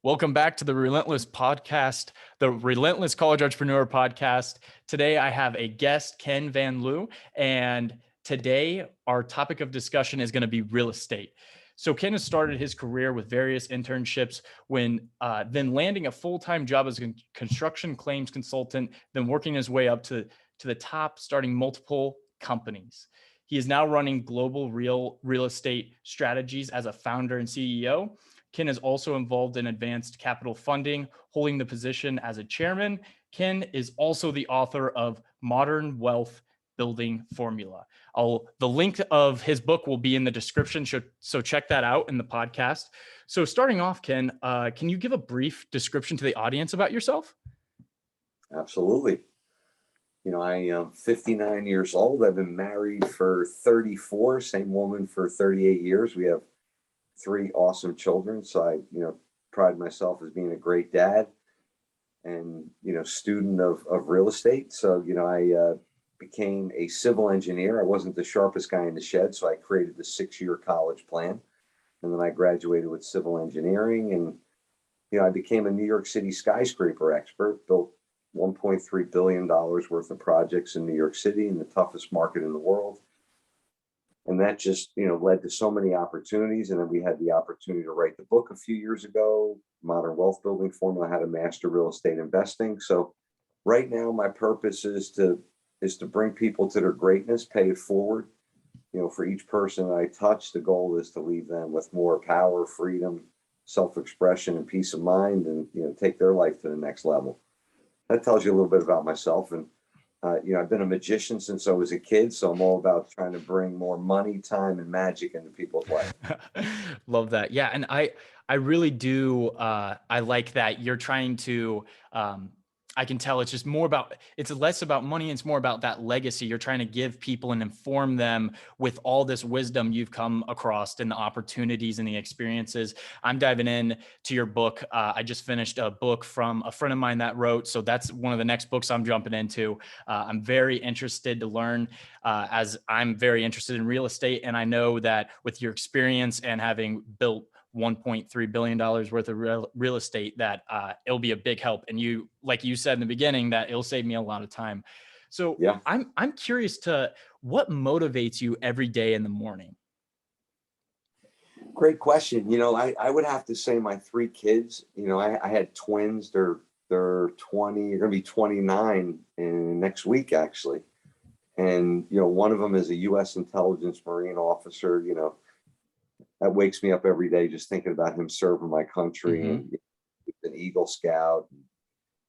Welcome back to the Relentless podcast, the Relentless College Entrepreneur podcast. Today, I have a guest, Ken Van Liew, and today our topic of discussion is going to be real estate. So Ken has started his career with various internships, then landing a full-time job as a construction claims consultant, then working his way up to the top, starting multiple companies. He is now running global real estate strategies as a founder and CEO. Ken is also involved in advanced capital funding, holding the position as a chairman. Ken is also the author of Modern Wealth Building Formula. The link of his book will be in the description, so check that out in the podcast. So starting off, Ken, can you give a brief description to the audience about yourself? Absolutely. I am 59 years old. I've been married for 34, same woman for 38 years. We have 3 awesome children. So I, pride myself as being a great dad and, student of real estate. So, I became a civil engineer. I wasn't the sharpest guy in the shed. So I created the 6-year college plan. And then I graduated with civil engineering. And, I became a New York City skyscraper expert, built $1.3 billion worth of projects in New York City, in the toughest market in the world. And that just, led to so many opportunities. And then we had the opportunity to write the book a few years ago, Modern Wealth Building Formula, How to Master Real Estate Investing. So right now, my purpose is to bring people to their greatness, pay it forward. For each person I touch, the goal is to leave them with more power, freedom, self-expression, and peace of mind, and, take their life to the next level. That tells you a little bit about myself. And I've been a magician since I was a kid, so I'm all about trying to bring more money, time, and magic into people's life. Love that. Yeah, and I really do. I like that you're trying to. I can tell it's less about money. It's more about that legacy. You're trying to give people and inform them with all this wisdom you've come across and the opportunities and the experiences. I'm diving in to your book. I just finished a book from a friend of mine that wrote. So that's one of the next books I'm jumping into. I'm very interested to learn as I'm very interested in real estate. And I know that with your experience and having built $1.3 billion worth of real estate, that it'll be a big help. And you, like you said in the beginning, that it'll save me a lot of time. So yeah, I'm curious to what motivates you every day in the morning? Great question. I would have to say my 3 kids, I had twins. They're 20, they're going to be 29 in next week, actually. And, one of them is a U.S. intelligence Marine officer. That wakes me up every day just thinking about him serving my country. Mm-hmm. And an Eagle Scout,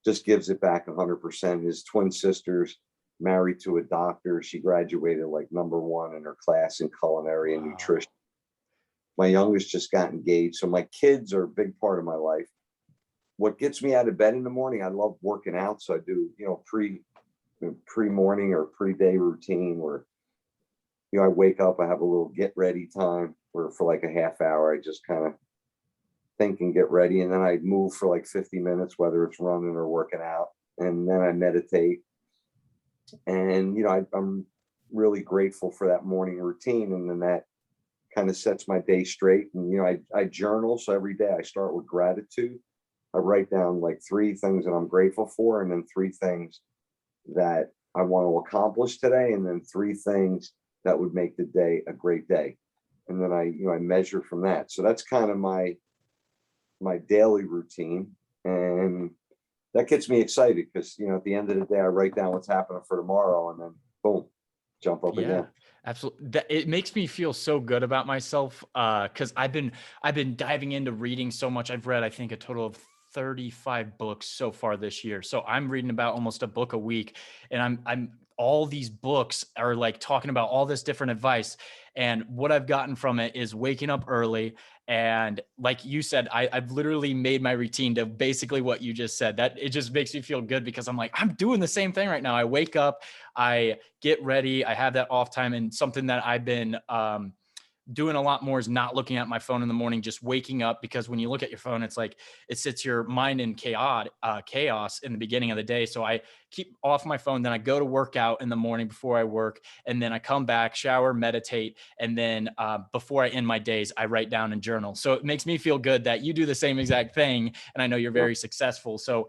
just gives it back 100%. His twin sister's married to a doctor. She graduated like #1 in her class in culinary and nutrition. My youngest just got engaged. So my kids are a big part of my life. What gets me out of bed in the morning, I love working out. So I do, pre-morning or pre-day routine where, I wake up, I have a little get ready time where for like a half hour, I just kind of think and get ready. And then I move for like 50 minutes, whether it's running or working out. And then I meditate. And, I'm really grateful for that morning routine. And then that kind of sets my day straight. And, I journal. So every day I start with gratitude. I write down like 3 things that I'm grateful for, and then 3 things that I want to accomplish today. And then 3 things that would make the day a great day. And then I measure from that. So that's kind of my daily routine. And that gets me excited because, at the end of the day, I write down what's happening for tomorrow and then boom, jump up again. Absolutely. It makes me feel so good about myself. Cause I've been diving into reading so much. I've read, I think, a total of 35 books so far this year. So I'm reading about almost a book a week, and I'm all these books are like talking about all this different advice. And what I've gotten from it is waking up early. And like you said, I've literally made my routine to basically what you just said. That it just makes me feel good because I'm like, I'm doing the same thing right now. I wake up, I get ready, I have that off time, and something that I've been doing a lot more is not looking at my phone in the morning, just waking up, because when you look at your phone, it's like it sits your mind in chaos in the beginning of the day. So I keep off my phone. Then I go to work out in the morning before I work. And then I come back, shower, meditate. And then before I end my days, I write down and journal. So it makes me feel good that you do the same exact thing. And I know you're very successful. So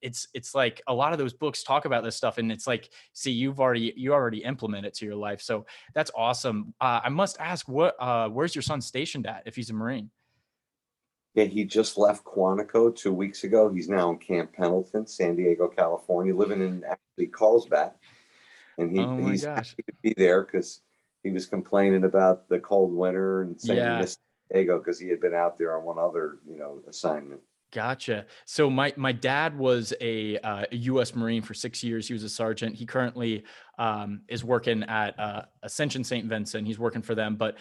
it's like a lot of those books talk about this stuff, and it's like, see, you already implement it to your life. So that's awesome. I must ask, where's your son stationed at, if he's a Marine? Yeah, he just left Quantico 2 weeks ago. He's now in Camp Pendleton, San Diego, California, living in actually Carlsbad. And Oh my he's gosh. happy to be there because he was complaining about the cold winter and saying he Yeah. missed San Diego because he had been out there on one other, assignment. Gotcha. So my dad was a U.S. Marine for 6 years. He was a sergeant. He currently is working at Ascension St. Vincent. He's working for them, but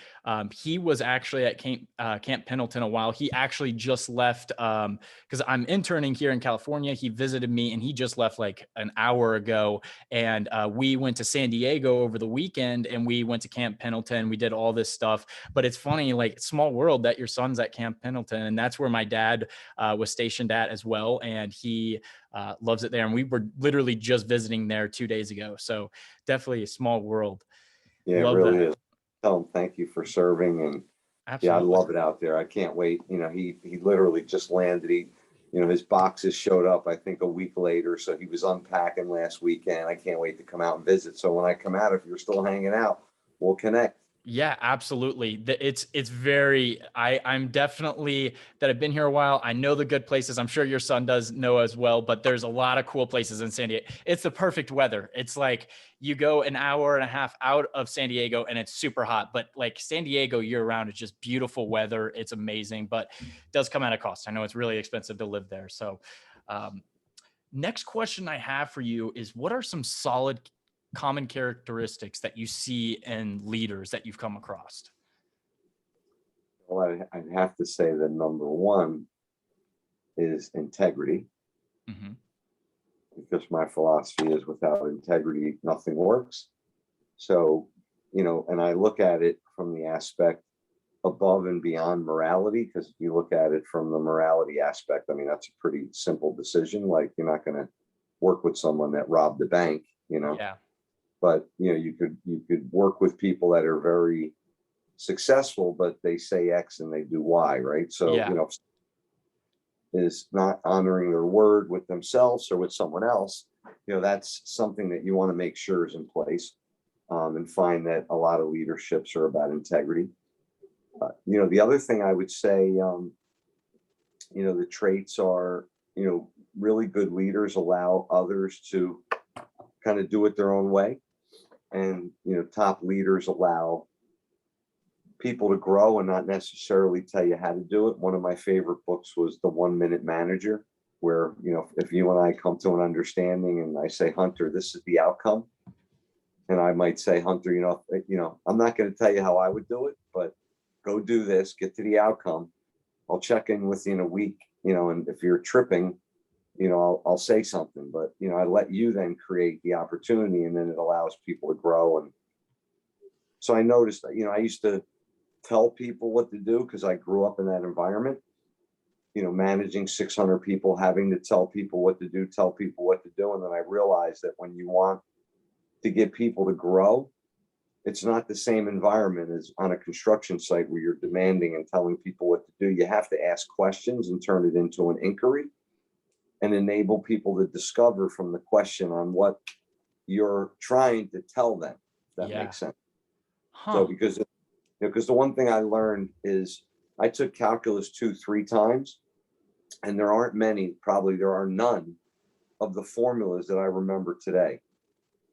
he was actually at Camp Pendleton a while. He actually just left because I'm interning here in California. He visited me, and he just left like an hour ago. And we went to San Diego over the weekend, and we went to Camp Pendleton. We did all this stuff. But it's funny, like, small world that your son's at Camp Pendleton, and that's where my dad was stationed at as well. And he loves it there. And we were literally just visiting there 2 days ago. So definitely a small world. Yeah, it Love really that. is. Tell him thank you for serving. And yeah, I Absolutely. love it out there. I can't wait. He literally just landed. His boxes showed up, I think, a week later. So he was unpacking last weekend. I can't wait to come out and visit. So when I come out, if you're still hanging out, we'll connect. Yeah, absolutely. It's very, I'm definitely, that I've been here a while. I know the good places. I'm sure your son does know as well, but there's a lot of cool places in San Diego. It's the perfect weather. It's like you go an hour and a half out of San Diego and it's super hot, but like San Diego year round is just beautiful weather. It's amazing, but it does come at a cost. I know it's really expensive to live there. So, um, next question I have for you is, what are some solid common characteristics that you see in leaders that you've come across? Well, I'd have to say that number one is integrity, Hmm. because my philosophy is without integrity, nothing works. So, and I look at it from the aspect above and beyond morality, because if you look at it from the morality aspect, I mean, that's a pretty simple decision. Like, you're not going to work with someone that robbed the bank. Yeah. But you could work with people that are very successful, but they say X and they do Y, right? So, Yeah. is not honoring their word with themselves or with someone else, that's something that you want to make sure is in place. And find that a lot of leaderships are about integrity. The other thing I would say, the traits are, really good leaders allow others to kind of do it their own way. And, top leaders allow people to grow and not necessarily tell you how to do it. One of my favorite books was The 1 Minute Manager, where, if you and I come to an understanding and I say, Hunter, this is the outcome. And I might say, Hunter, I'm not going to tell you how I would do it, but go do this, get to the outcome. I'll check in with you in a week, and if you're tripping, I'll say something, but, I let you then create the opportunity, and then it allows people to grow. And so I noticed that, I used to tell people what to do because I grew up in that environment, managing 600 people, having to tell people what to do, tell people what to do. And then I realized that when you want to get people to grow, it's not the same environment as on a construction site where you're demanding and telling people what to do. You have to ask questions and turn it into an inquiry and enable people to discover from the question on what you're trying to tell them. If that Yeah. makes sense. Huh. So because the one thing I learned is I took calculus 2-3 times, and there aren't many, probably there are none of the formulas that I remember today,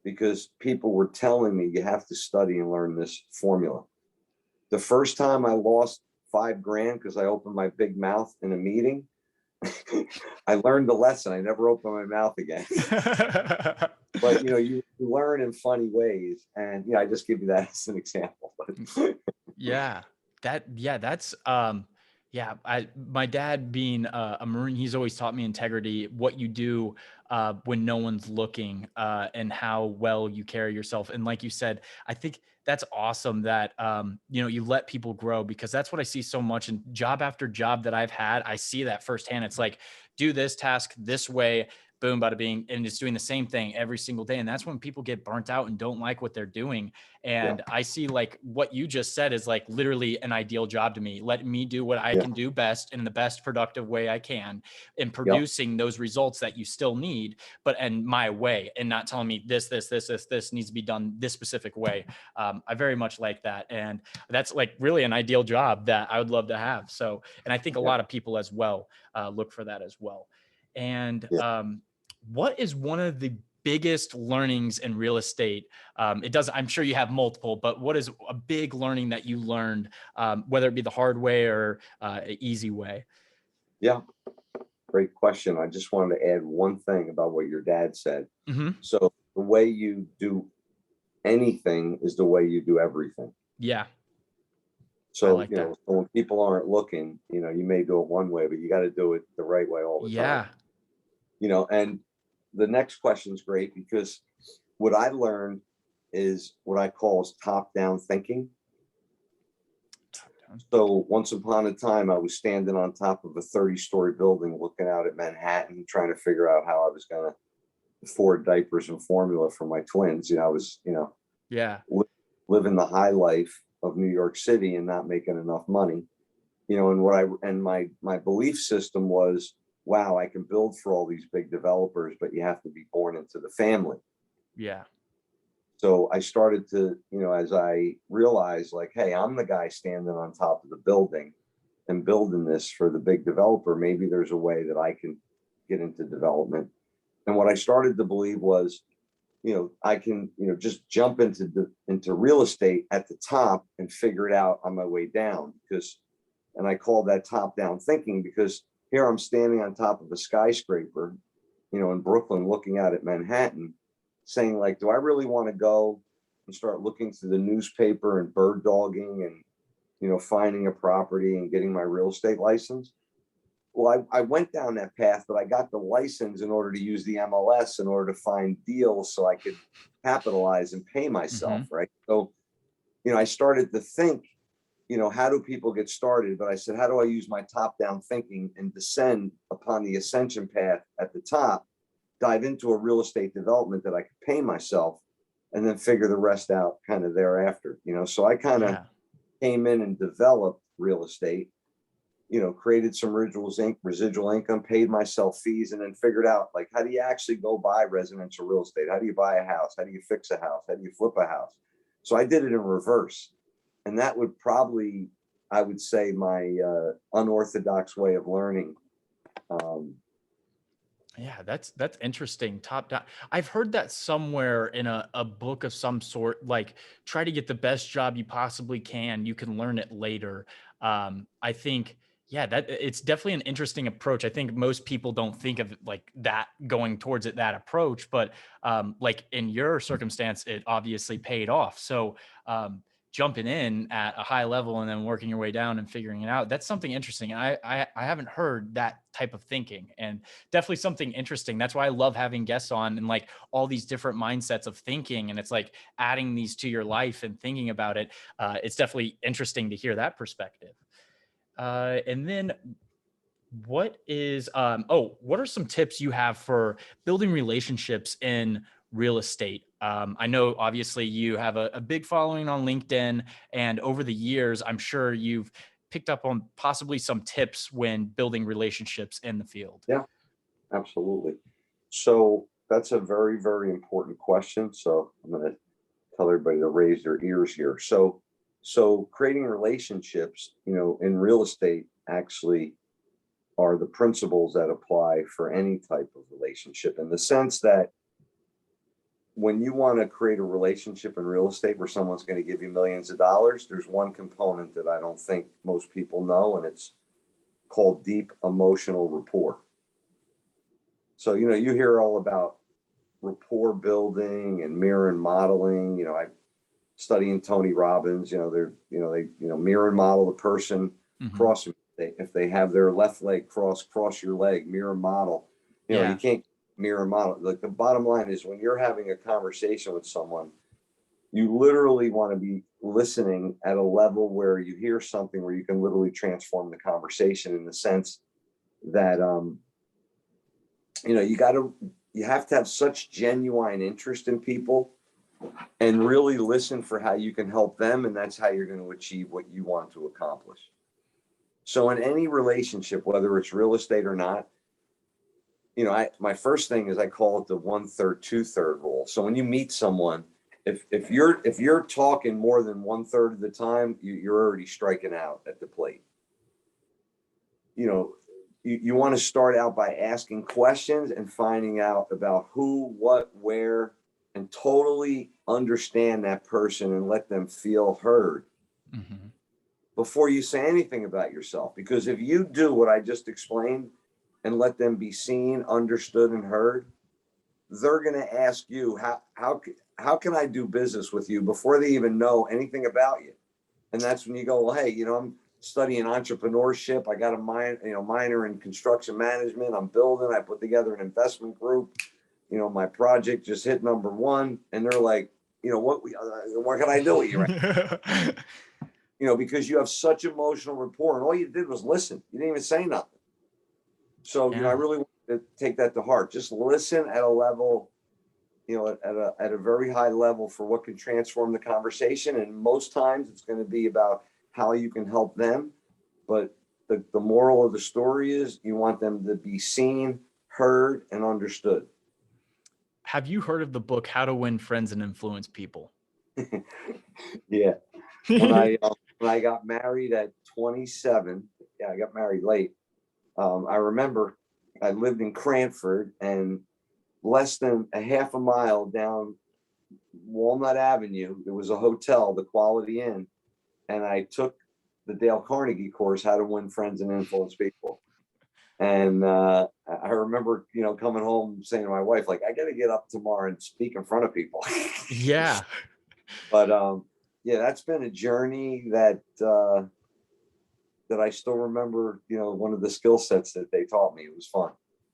because people were telling me you have to study and learn this formula. The first time I lost $5,000 because I opened my big mouth in a meeting, I learned the lesson. I never opened my mouth again. But you learn in funny ways, and I just give you that as an example. Yeah. That's Yeah, my dad being a Marine, he's always taught me integrity, what you do when no one's looking, and how well you carry yourself. And like you said, I think that's awesome that you let people grow, because that's what I see so much in job after job that I've had. I see that firsthand. It's like, do this task this way, boom, bada bing, and it's doing the same thing every single day. And that's when people get burnt out and don't like what they're doing. Yeah, And I see like what you just said is like literally an ideal job to me. Let me do what I yeah, can do best in the best productive way I can, in yep, producing those results that you still need, but and my way, and not telling me this needs to be done this specific way. I very much like that. And that's like really an ideal job that I would love to have. So, and I think a yeah, lot of people as well look for that as well. And yeah. what is one of the biggest learnings in real estate? It does, I'm sure you have multiple, but what is a big learning that you learned, whether it be the hard way or easy way? Yeah, great question. I just wanted to add one thing about what your dad said. Hmm. So the way you do anything is the way you do everything. Yeah, I So, like that. so when people aren't looking, you may do it one way, but you got to do it the right way all the time. Yeah. And the next question is great because what I learned is what I call is top down thinking. Topdown. So once upon a time, I was standing on top of a 30-story building looking out at Manhattan, trying to figure out how I was going to afford diapers and formula for my twins. I was, Yeah. li- living the high life of New York City and not making enough money. And my belief system was, wow, I can build for all these big developers, but you have to be born into the family. Yeah. So I started to, as I realized, like, hey, I'm the guy standing on top of the building and building this for the big developer. Maybe there's a way that I can get into development. And what I started to believe was, I can, just jump into real estate at the top and figure it out on my way down. And I call that top down thinking because here I'm standing on top of a skyscraper, in Brooklyn, looking out at Manhattan, saying like, do I really want to go and start looking through the newspaper and bird dogging and, finding a property and getting my real estate license? Well, I went down that path, but I got the license in order to use the MLS in order to find deals so I could capitalize and pay myself, Hmm. right? So, I started to think, how do people get started? But I said, how do I use my top down thinking and descend upon the ascension path at the top, dive into a real estate development that I could pay myself, and then figure the rest out kind of thereafter, So I kind of Yeah. came in and developed real estate, created some residual income, paid myself fees, and then figured out like, how do you actually go buy residential real estate? How do you buy a house? How do you fix a house? How do you flip a house? So I did it in reverse. And that would probably, I would say, my unorthodox way of learning. Um, Yeah, that's interesting. Top down. I've heard that somewhere in a book of some sort, like try to get the best job you possibly can. You can learn it later. I think, yeah, that it's definitely an interesting approach. I think most people don't think of it like that, going towards it that approach, but like in your circumstance, it obviously paid off. So um jumping in at a high level and then working your way down and figuring it out, that's something interesting. I haven't heard that type of thinking, and definitely something interesting. That's why I love having guests on and like all these different mindsets of thinking. And it's like adding these to your life and thinking about it. It's definitely interesting to hear that perspective. And then what are some tips you have for building relationships in real estate? I know obviously you have a big following on LinkedIn, and over the years, I'm sure you've picked up on possibly some tips when building relationships in the field. yeah, absolutely. So that's a very, very important question. So I'm going to tell everybody to raise their ears here. So creating relationships, in real estate actually are the principles that apply for any type of relationship in the sense that when you want to create a relationship in real estate where someone's going to give you millions of dollars, there's one component that I don't think most people know, and it's called deep emotional rapport. So, you hear all about rapport building and mirror and modeling. I studying Tony Robbins, they mirror and model the person Hmm. across from you. if they have their left leg cross your leg, mirror model. You know, you Yeah. can't mirror model. Like, the bottom line is, when you're having a conversation with someone, you literally want to be listening at a level where you hear something where you can literally transform the conversation, in the sense that, you know, you have to have such genuine interest in people, and really listen for how you can help them, and that's how you're going to achieve what you want to accomplish. So in any relationship, whether it's real estate or not, you know, my first thing is, I call it the 1/3, 2/3 rule. So when you meet someone, if you're talking more than 1/3 of the time, you're already striking out at the plate. You know, you want to start out by asking questions and finding out about who, what, where, and totally understand that person and let them feel heard Hmm. before you say anything about yourself. Because if you do what I just explained and let them be seen, understood, and heard, they're going to ask you, how can I do business with you, before they even know anything about you. And that's when you go, well, hey, you know, I'm studying entrepreneurship. I got a minor in construction management. I'm building. I put together an investment group. You know, my project just hit #1, and they're like, you know, what can I do with you? Right? You know, because you have such emotional rapport, and all you did was listen. You didn't even say nothing. So, you know, I Yeah. really want to take that to heart. Just listen at a level, you know, at a very high level, for what can transform the conversation. And most times it's going to be about how you can help them. But the moral of the story is, you want them to be seen, heard, and understood. Have you heard of the book How to Win Friends and Influence People? Yeah. When I got married at 27, yeah, I got married late. I remember I lived in Cranford, and less than a half a mile down Walnut Avenue, there was a hotel, the Quality Inn, and I took the Dale Carnegie course, How to Win Friends and Influence People. And I remember, you know, coming home saying to my wife, like, I got to get up tomorrow and speak in front of people. Yeah. But yeah, that's been a journey that I still remember. You know, one of the skill sets that they taught me. It was fun.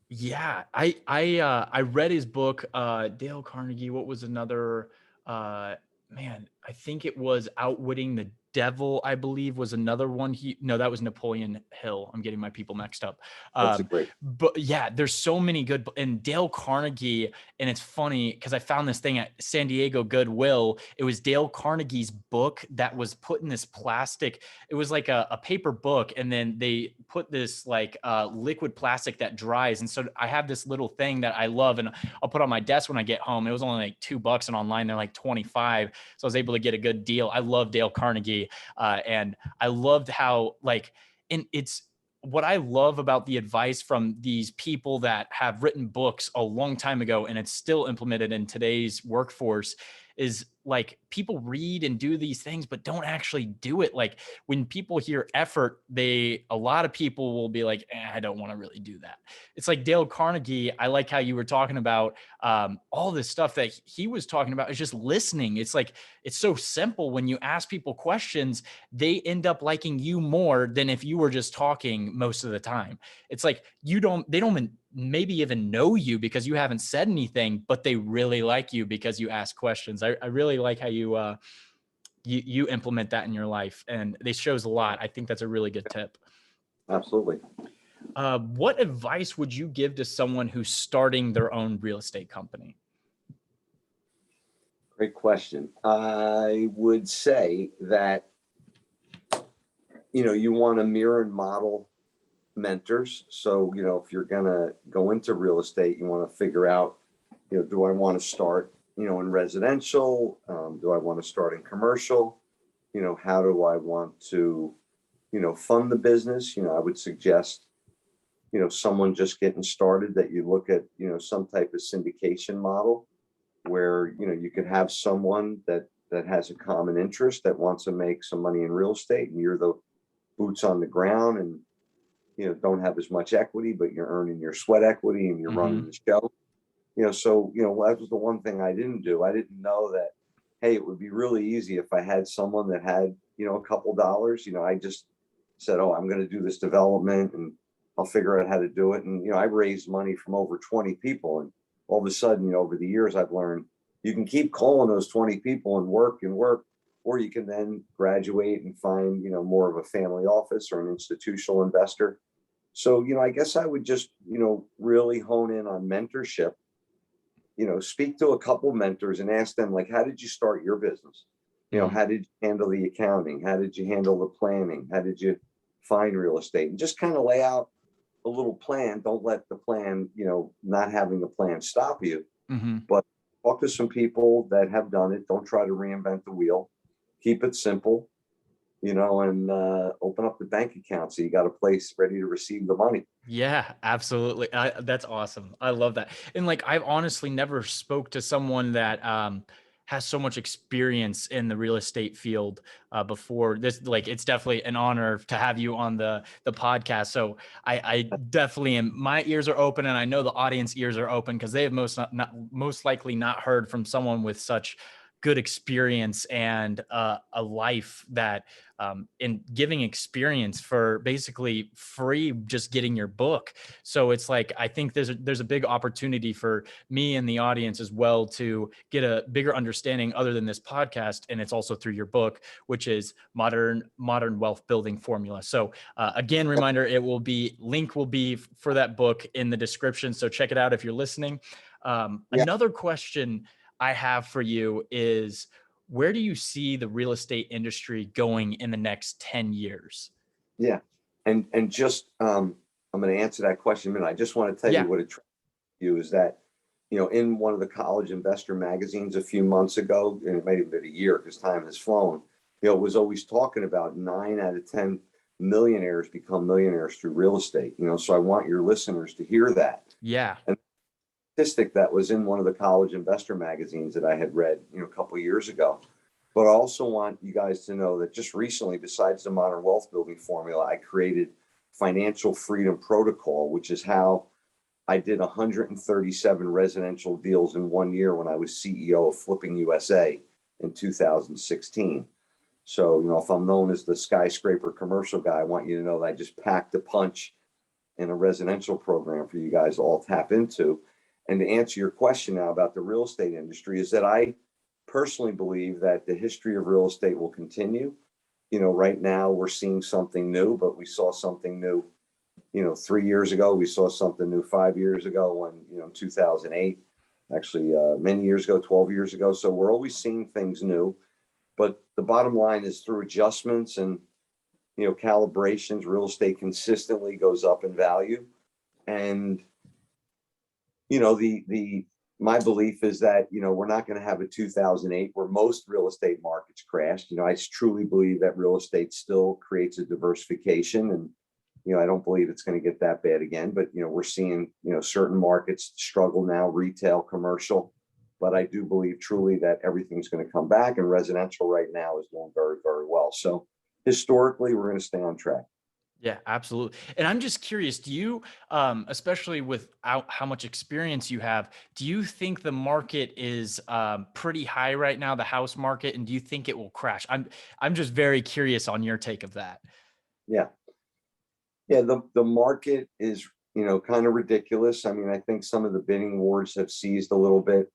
Yeah, I read his book, Dale Carnegie. What was another? Uh, Man, I think it was Outwitting the Devil. I believe was another one. No, that was Napoleon Hill. I'm getting my people mixed up. That's a great. But yeah, there's so many good. And Dale Carnegie, and it's funny because I found this thing at San Diego Goodwill. It was Dale Carnegie's book that was put in this plastic. It was like a paper book, and then they put this like liquid plastic that dries. And so I have this little thing that I love, and I'll put on my desk when I get home. It was only like $2, and online they're like 25. So I was able to get a good deal. I love Dale Carnegie, and I loved how and it's what I love about the advice from these people that have written books a long time ago, and it's still implemented in today's workforce, is like people read and do these things but don't actually do it. Like when people hear effort, a lot of people will be like, I don't want to really do that. It's like Dale Carnegie. I like how you were talking about all this stuff that he was talking about is just listening. It's like, it's so simple. When you ask people questions, they end up liking you more than if you were just talking most of the time. It's like they don't maybe even know you because you haven't said anything, but they really like you because you ask questions. I really like how you implement that in your life, and it shows a lot. I think that's a really good tip. Absolutely. What advice would you give to someone who's starting their own real estate company? Great question. I would say that, you know, you want to mirror and model mentors. So, you know, if you're going to go into real estate, you want to figure out, you know, do I want to start, you know, in residential? Do I want to start in commercial? You know, how do I want to, you know, fund the business? You know, I would suggest, you know, someone just getting started, that you look at, you know, some type of syndication model where, you know, you could have someone that has a common interest, that wants to make some money in real estate, and you're the boots on the ground, and, you know, don't have as much equity, but you're earning your sweat equity and you're running Mm-hmm. the show. You know, so, you know, that was the one thing I didn't do. I didn't know that, hey, it would be really easy if I had someone that had, you know, a couple dollars. You know, I just said, oh, I'm going to do this development and I'll figure out how to do it. And, I raised money from over 20 people. And all of a sudden, over the years, I've learned you can keep calling those 20 people and work, or you can then graduate and find, more of a family office or an institutional investor. So, I guess I would just, really hone in on mentorship, speak to a couple mentors and ask them, like, how did you start your business? How did you handle the accounting? How did you handle the planning? How did you find real estate? And just kind of lay out a little plan. Don't let the plan, not having a plan stop you, but talk to some people that have done it. Don't try to reinvent the wheel. Keep it simple, and open up the bank account so you got a place ready to receive the money. Yeah, absolutely. That's awesome. I love that. And like, I've honestly never spoke to someone that has so much experience in the real estate field before this. Like, it's definitely an honor to have you on the podcast. So I definitely am. My ears are open, and I know the audience ears are open because they have most likely not heard from someone with such good experience and a life that in giving experience for basically free, just getting your book. So it's like, I think there's a big opportunity for me and the audience as well to get a bigger understanding other than this podcast. And it's also through your book, which is Modern Wealth Building Formula. So again, reminder, link will be for that book in the description. So check it out if you're listening. Another question I have for you is, where do you see the real estate industry going in the next 10 years? Yeah. And just, I'm going to answer that question in a minute. I just want to tell you what attracted you is that, in one of the college investor magazines a few months ago, and it might have been a year because time has flown, it was always talking about 9 out of 10 millionaires become millionaires through real estate. So I want your listeners to hear that. Yeah. And statistic that was in one of the college investor magazines that I had read, a couple of years ago. But I also want you guys to know that just recently, besides the Modern Wealth Building Formula, I created Financial Freedom Protocol, which is how I did 137 residential deals in 1 year when I was CEO of Flipping USA in 2016. So, if I'm known as the skyscraper commercial guy, I want you to know that I just packed a punch in a residential program for you guys to all tap into. And to answer your question now about the real estate industry, is that I personally believe that the history of real estate will continue. Right now we're seeing something new, but we saw something new, 3 years ago. We saw something new 5 years ago when, 2008, actually many years ago, 12 years ago. So we're always seeing things new. But the bottom line is through adjustments and, calibrations, real estate consistently goes up in value. And my belief is that, we're not going to have a 2008 where most real estate markets crashed. I truly believe that real estate still creates a diversification, and, I don't believe it's going to get that bad again, but, we're seeing, certain markets struggle now, retail, commercial, but I do believe truly that everything's going to come back, and residential right now is doing very, very well. So historically, we're going to stay on track. Yeah, absolutely. And I'm just curious, do you, especially without how much experience you have, do you think the market is pretty high right now, the house market, and do you think it will crash? I'm just very curious on your take of that. Yeah. The market is, kind of ridiculous. I mean, I think some of the bidding wars have seized a little bit.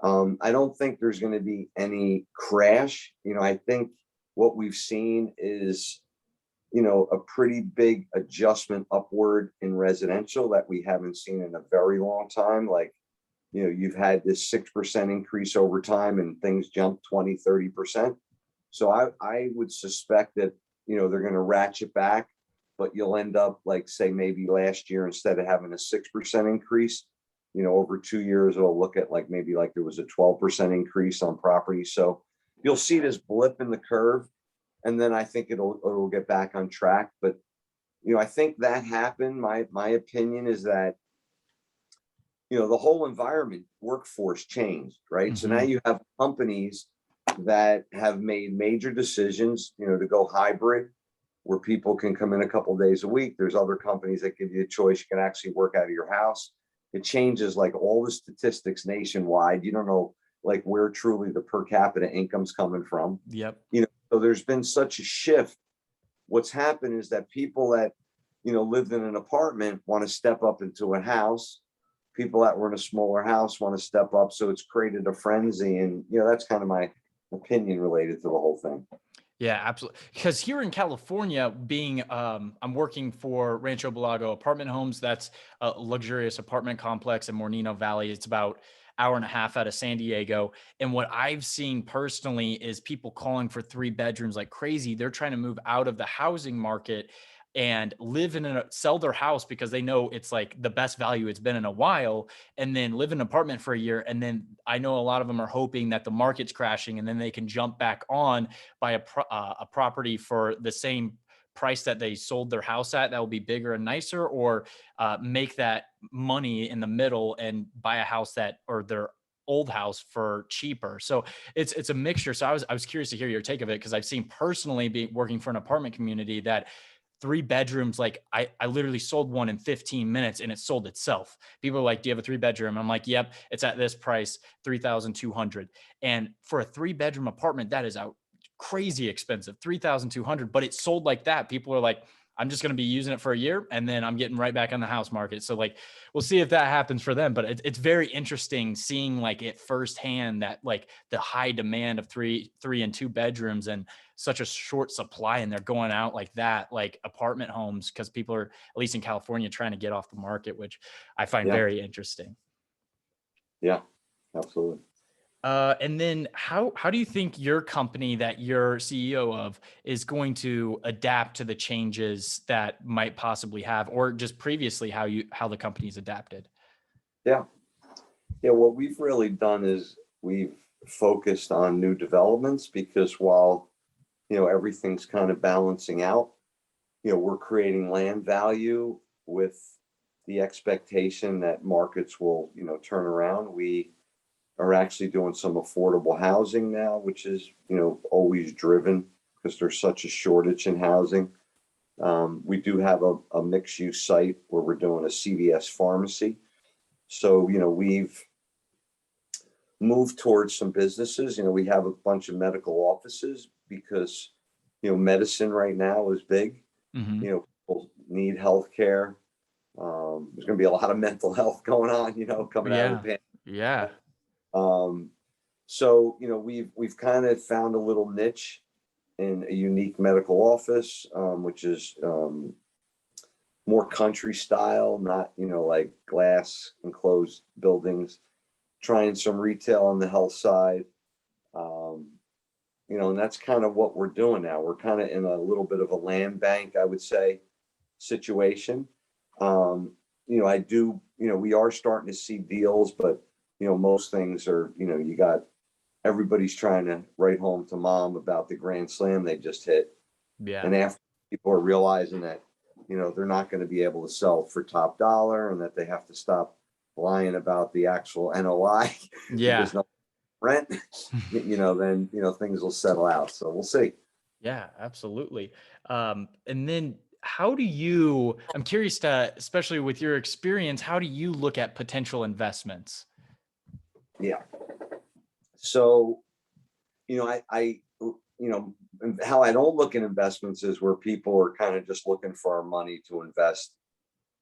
I don't think there's going to be any crash. I think what we've seen is, a pretty big adjustment upward in residential that we haven't seen in a very long time. Like, you've had this 6% increase over time and things jump 20, 30%. So I would suspect that, they're going to ratchet back, but you'll end up like, say, maybe last year, instead of having a 6% increase, over 2 years, it'll look at like maybe like there was a 12% increase on property. So you'll see this blip in the curve. And then I think it'll get back on track. But, I think that happened. My opinion is that, the whole environment, workforce changed, right? So now you have companies that have made major decisions, to go hybrid, where people can come in a couple of days a week. There's other companies that give you a choice. You can actually work out of your house. It changes like all the statistics nationwide. You don't know like where truly the per capita income's coming from. Yep. So there's been such a shift, what's happened is that people that, lived in an apartment want to step up into a house. People that were in a smaller house want to step up. So it's created a frenzy. And, that's kind of my opinion related to the whole thing. Yeah, absolutely. Because here in California, I'm working for Rancho Belago Apartment Homes. That's a luxurious apartment complex in Moreno Valley. It's about hour and a half out of San Diego. And what I've seen personally is people calling for 3 bedrooms like crazy. They're trying to move out of the housing market and sell their house because they know it's like the best value it's been in a while, and then live in an apartment for a year. And then I know a lot of them are hoping that the market's crashing and then they can jump back on, buy a property for the same price that they sold their house at, that will be bigger and nicer, or make that money in the middle and buy a house or their old house for cheaper. So it's a mixture. So I was curious to hear your take of it, because I've seen personally working for an apartment community that 3 bedrooms, like I literally sold one in 15 minutes and it sold itself. People are like, do you have a 3 bedroom? I'm like, yep, it's at this price, 3,200. And for a 3 bedroom apartment, that is out crazy expensive, 3,200, but it sold like that. People are like, I'm just going to be using it for a year and then I'm getting right back on the house market. So like, we'll see if that happens for them, but it's very interesting seeing like it firsthand, that like the high demand of 3 and 2 bedrooms and such a short supply, and they're going out like that, like apartment homes, because people are, at least in California, trying to get off the market, which I find very interesting. Yeah, absolutely. And then how do you think your company that you're CEO of is going to adapt to the changes that might possibly have, or just previously how the company's adapted? Yeah. Yeah. What we've really done is we've focused on new developments, because while, everything's kind of balancing out, we're creating land value with the expectation that markets will, turn around. We are actually doing some affordable housing now, which is, always driven because there's such a shortage in housing. We do have a mixed use site where we're doing a CVS pharmacy. So, we've moved towards some businesses. We have a bunch of medical offices because, medicine right now is big. Mm-hmm. People need health care. There's going to be a lot of mental health going on, coming out of the pandemic. Yeah. So, we've kind of found a little niche in a unique medical office, which is more country style, not, like glass enclosed buildings, trying some retail on the health side. And that's kind of what we're doing now. We're kind of in a little bit of a land bank, I would say, situation. We are starting to see deals, but, most things are, everybody's trying to write home to mom about the grand slam they just hit. Yeah. And after people are realizing that, they're not going to be able to sell for top dollar, and that they have to stop lying about the actual NOI. Yeah. There's no rent, then, things will settle out. So we'll see. Yeah, absolutely. And then I'm curious to, especially with your experience, how do you look at potential investments? Yeah. So, how I don't look at investments is where people are kind of just looking for our money to invest,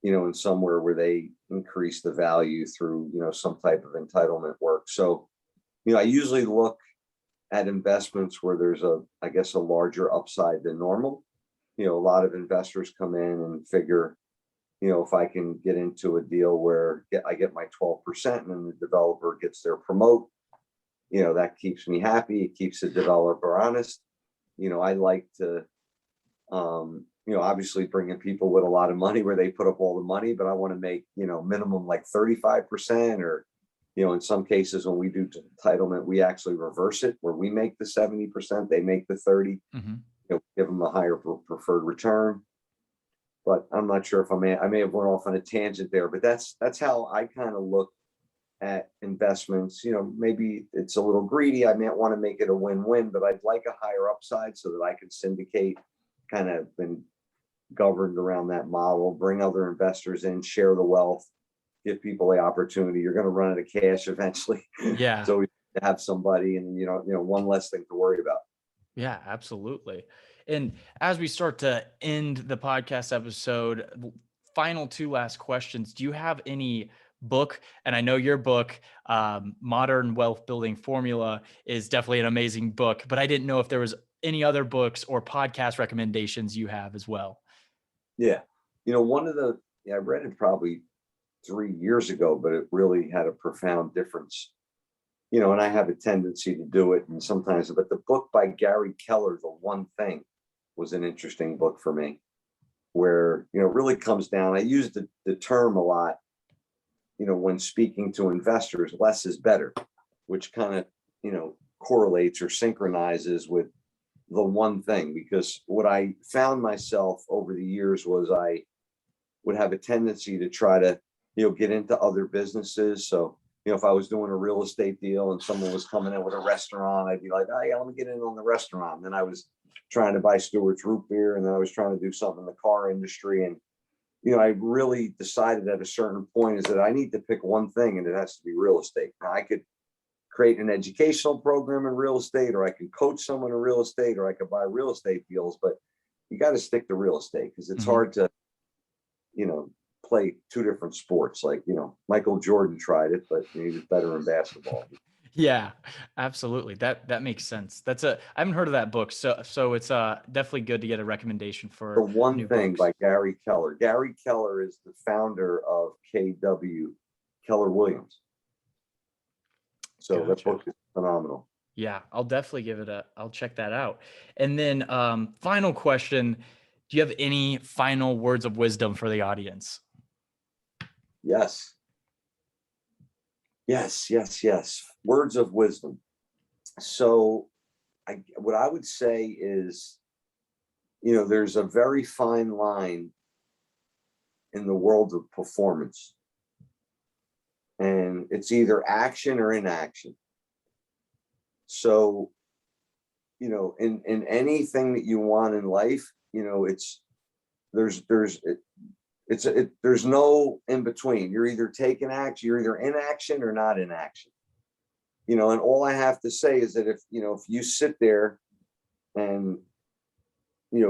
in somewhere where they increase the value through, some type of entitlement work. So, I usually look at investments where there's a larger upside than normal. A lot of investors come in and figure, if I can get into a deal where I get my 12% and then the developer gets their promote, that keeps me happy. It keeps the developer honest. I like to, obviously bring in people with a lot of money where they put up all the money, but I want to make, minimum like 35%, or, in some cases when we do entitlement, we actually reverse it where we make the 70%, they make the 30, Mm-hmm. give them a higher preferred return. But I'm not sure if I may have went off on a tangent there, but that's how I kind of look at investments. Maybe it's a little greedy. I might want to make it a win-win, but I'd like a higher upside so that I can syndicate, kind of been governed around that model, bring other investors in, share the wealth, give people the opportunity. You're going to run out of cash eventually. Yeah. So we have somebody, and, one less thing to worry about. Yeah, absolutely. And as we start to end the podcast episode, final two last questions. Do you have any book? And I know your book, Modern Wealth Building Formula, is definitely an amazing book, but I didn't know if there was any other books or podcast recommendations you have as well. Yeah. I read it probably 3 years ago, but it really had a profound difference. And I have a tendency to do it, and sometimes, but the book by Gary Keller, The One Thing, was an interesting book for me, where, it really comes down. I use the term a lot, when speaking to investors, less is better, which kind of, correlates or synchronizes with the one thing, because what I found myself over the years was I would have a tendency to try to, get into other businesses. So, if I was doing a real estate deal and someone was coming in with a restaurant, I'd be like, oh yeah, let me get in on the restaurant. And then I was trying to buy Stewart's root beer, and then I was trying to do something in the car industry. And, I really decided at a certain point is that I need to pick one thing, and it has to be real estate. Now, I could create an educational program in real estate, or I can coach someone in real estate, or I could buy real estate deals, but you got to stick to real estate, because it's hard to, play two different sports. Like, Michael Jordan tried it, but he was better in basketball. Yeah, absolutely. That makes sense. I haven't heard of that book. So it's definitely good to get a recommendation for The One new Thing books. by Gary Keller. Gary Keller is the founder of KW, Keller Williams. So that book is phenomenal. Yeah, I'll definitely I'll check that out. And then final question, do you have any final words of wisdom for the audience? Yes. Words of wisdom. So what I would say is, there's a very fine line in the world of performance, and it's either action or inaction. So, in anything that you want in life, there's no in between. You're either taking action, you're either in action or not in action. And all I have to say is that if you sit there and,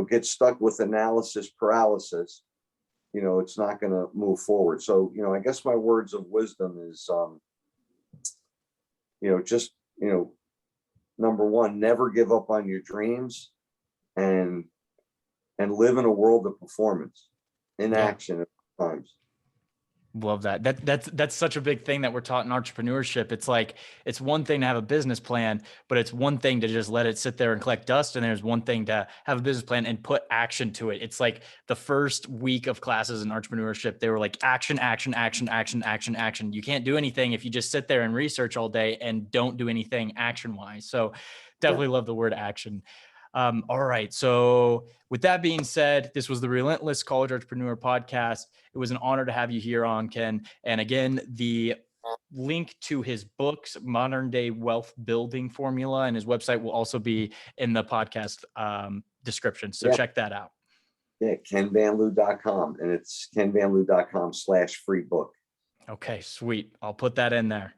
get stuck with analysis paralysis, it's not going to move forward. So, I guess my words of wisdom is, just, number one, never give up on your dreams, and live in a world of performance, in action at times. Love that. That's such a big thing that we're taught in entrepreneurship. It's like, it's one thing to have a business plan, but it's one thing to just let it sit there and collect dust. And there's one thing to have a business plan and put action to it. It's like the first week of classes in entrepreneurship, they were like action, action, action, action, action, action. You can't do anything if you just sit there and research all day and don't do anything action wise. So definitely love the word action. All right. So with that being said, this was the Relentless College Entrepreneur Podcast. It was an honor to have you here on, Ken. And again, the link to his books, Modern Day Wealth Building Formula, and his website will also be in the podcast description. So check that out. Yeah, kenvanliew.com, and it's kenvanliew.com/free book. Okay, sweet. I'll put that in there.